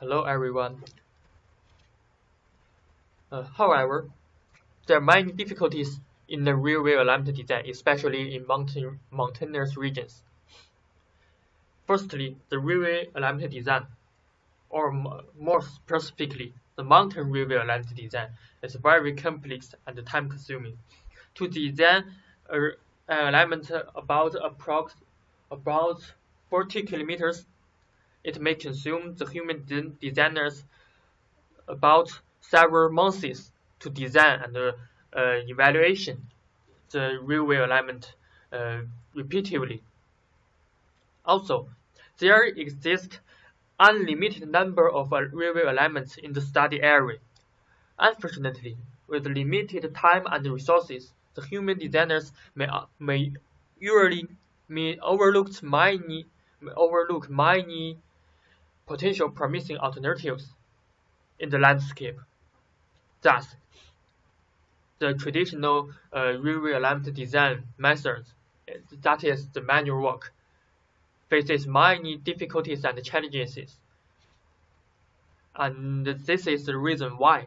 Hello everyone. However, there are many difficulties in the railway alignment design, especially in mountainous regions. Firstly, the railway alignment design, or more specifically, the mountain railway alignment design, is very complex and time-consuming. To design an alignment about 40 kilometers, it may consume the human designers about several months to design and evaluation the railway alignment repeatedly. Also, there exist unlimited number of railway alignments in the study area. Unfortunately, with limited time and resources, the human designers may overlook many potential promising alternatives in the landscape. Thus, the traditional railway alignment design methods, that is the manual work, faces many difficulties and challenges. And this is the reason why